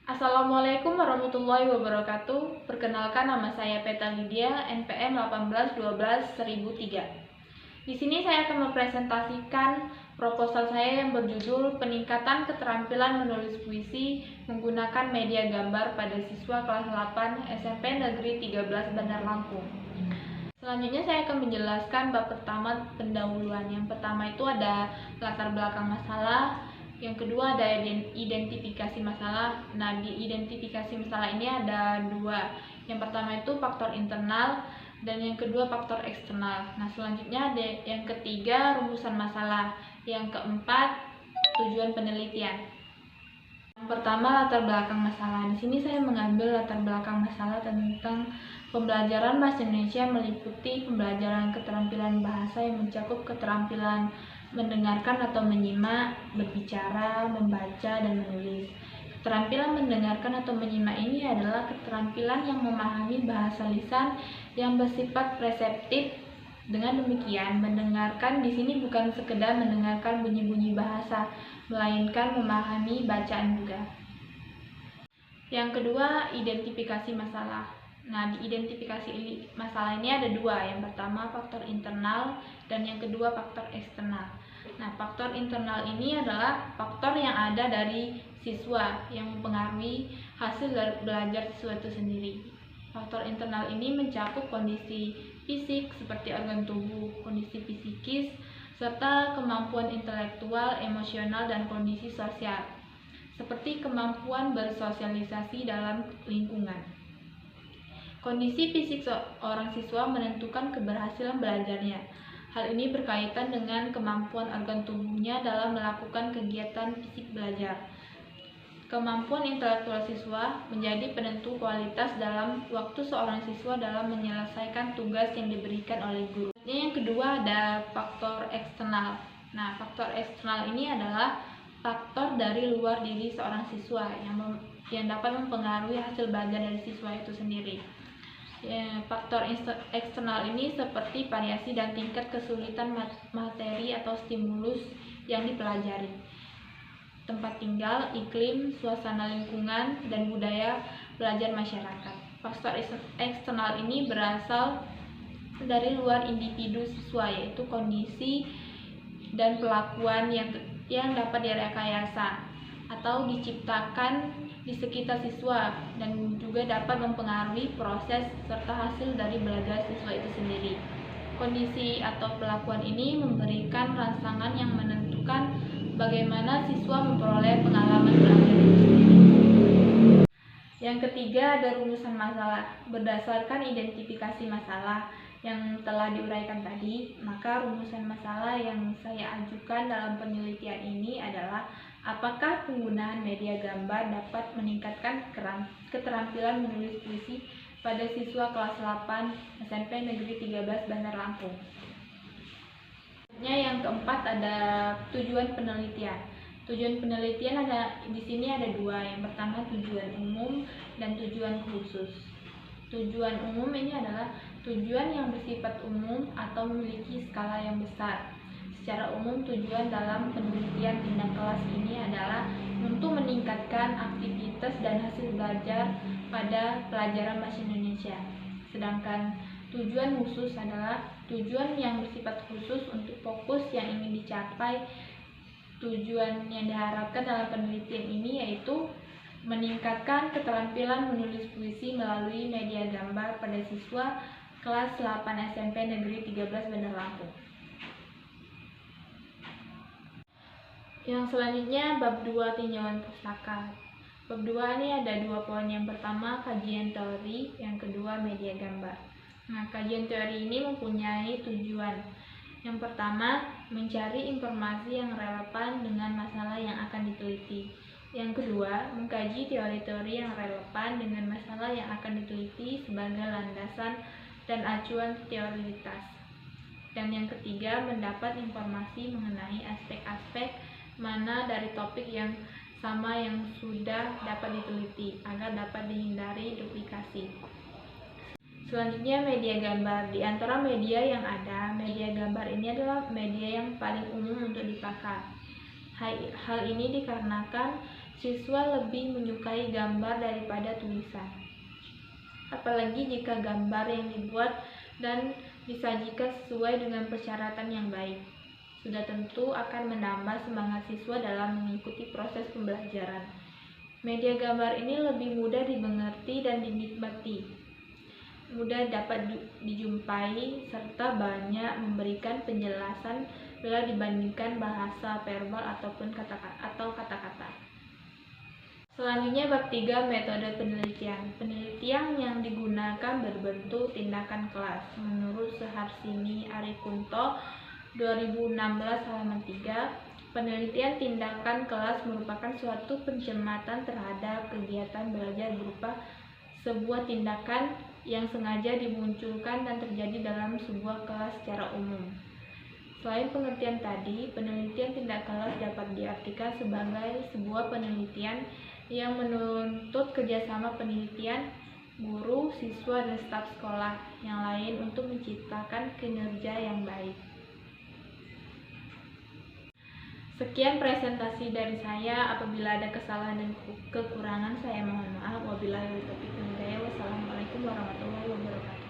Assalamualaikum warahmatullahi wabarakatuh. Perkenalkan, nama saya Peta Lydia, NPM 1812-1003. Di sini saya akan mempresentasikan proposal saya yang berjudul Peningkatan Keterampilan Menulis Puisi Menggunakan Media Gambar pada Siswa Kelas 8 SMP Negeri 13 Bandar Lampung. Selanjutnya saya akan menjelaskan bab pertama, pendahuluan. Yang pertama itu ada latar belakang masalah, yang kedua ada identifikasi masalah. Nah, di identifikasi masalah ini ada dua. Yang pertama itu faktor internal dan yang kedua faktor eksternal. Nah, selanjutnya ada yang ketiga, rumusan masalah. Yang keempat, tujuan penelitian. Yang pertama, latar belakang masalah. Di sini saya mengambil latar belakang masalah tentang pembelajaran bahasa Indonesia meliputi pembelajaran keterampilan bahasa yang mencakup keterampilan mendengarkan atau menyimak, berbicara, membaca, dan menulis. Keterampilan mendengarkan atau menyimak ini adalah keterampilan yang memahami bahasa lisan yang bersifat preseptif. Dengan demikian, mendengarkan di sini bukan sekedar mendengarkan bunyi-bunyi bahasa, melainkan memahami bacaan juga. Yang kedua, identifikasi masalah. Nah, di identifikasi masalah ini ada dua. Yang pertama, faktor internal, dan yang kedua, faktor eksternal. Nah, faktor internal ini adalah faktor yang ada dari siswa yang mempengaruhi hasil belajar siswa itu sendiri. Faktor internal ini mencakup kondisi fisik seperti organ tubuh, kondisi psikis, serta kemampuan intelektual, emosional, dan kondisi sosial, seperti kemampuan bersosialisasi dalam lingkungan. Kondisi fisik seorang siswa menentukan keberhasilan belajarnya. Hal ini berkaitan dengan kemampuan organ tubuhnya dalam melakukan kegiatan fisik belajar. Kemampuan intelektual siswa menjadi penentu kualitas dalam waktu seorang siswa dalam menyelesaikan tugas yang diberikan oleh guru. Yang kedua ada faktor eksternal. Nah, faktor eksternal ini adalah faktor dari luar diri seorang siswa yang dapat mempengaruhi hasil belajar dari siswa itu sendiri. Faktor eksternal ini seperti variasi dan tingkat kesulitan materi atau stimulus yang dipelajari, tempat tinggal, iklim, suasana lingkungan, dan budaya belajar masyarakat. Faktor eksternal ini berasal dari luar individu siswa, yaitu kondisi dan pelakuan yang dapat direkayasa atau diciptakan di sekitar siswa dan juga dapat mempengaruhi proses serta hasil dari belajar siswa itu sendiri. Kondisi atau pelakuan ini memberikan rangsangan yang menentukan bagaimana siswa memperoleh pengalaman belajar itu sendiri. Yang ketiga ada rumusan masalah. Berdasarkan identifikasi masalah yang telah diuraikan tadi, maka rumusan masalah yang saya ajukan dalam penelitian ini adalah apakah penggunaan media gambar dapat meningkatkan keterampilan menulis puisi pada siswa kelas 8 SMP Negeri 13 Bandar Lampung. Yang keempat ada tujuan penelitian. Tujuan penelitian di sini ada dua. Yang pertama tujuan umum dan tujuan khusus. Tujuan umum ini adalah tujuan yang bersifat umum atau memiliki skala yang besar. Secara umum, tujuan dalam penelitian tindak kelas ini adalah untuk meningkatkan aktivitas dan hasil belajar pada pelajaran bahasa Indonesia. Sedangkan tujuan khusus adalah tujuan yang bersifat khusus untuk fokus yang ingin dicapai. Tujuan yang diharapkan dalam penelitian ini yaitu meningkatkan keterampilan menulis puisi melalui media gambar pada siswa kelas 8 SMP Negeri 13 Bandar Lampung. Yang selanjutnya bab 2 tinjauan pustaka. Bab 2 ini ada dua poin. Yang pertama kajian teori, yang kedua media gambar. Nah, kajian teori ini mempunyai tujuan. Yang pertama, mencari informasi yang relevan dengan masalah yang akan diteliti. Yang kedua, mengkaji teori-teori yang relevan dengan masalah yang akan diteliti sebagai landasan dan acuan teoritas. Dan yang ketiga, mendapat informasi mengenai aspek-aspek mana dari topik yang sama yang sudah dapat diteliti agar dapat dihindari duplikasi. Selanjutnya media gambar. Di antara media yang ada, media gambar ini adalah media yang paling umum untuk dipakai. Hal ini dikarenakan siswa lebih menyukai gambar daripada tulisan. Apalagi jika gambar yang dibuat dan disajikan sesuai dengan persyaratan yang baik. Sudah tentu akan menambah semangat siswa dalam mengikuti proses pembelajaran. Media gambar ini lebih mudah dimengerti dan dinikmati, mudah dapat dijumpai, serta banyak memberikan penjelasan bila dibandingkan bahasa verbal ataupun kata-kata. Selanjutnya bab 3, metode penelitian. Penelitian yang digunakan berbentuk tindakan kelas. Menurut Suharsini Arikunto 2016 halaman 3, penelitian tindakan kelas merupakan suatu pencermatan terhadap kegiatan belajar berupa sebuah tindakan yang sengaja dimunculkan dan terjadi dalam sebuah kelas secara umum. Selain pengertian tadi, penelitian tindak kelas dapat diartikan sebagai sebuah penelitian yang menuntut kerjasama penelitian, guru, siswa, dan staf sekolah yang lain untuk menciptakan kinerja yang baik. Sekian presentasi dari saya. Apabila ada kesalahan dan kekurangan, saya mohon maaf. Wabillahi taufiq wal hidayah. Wassalamualaikum warahmatullahi wabarakatuh.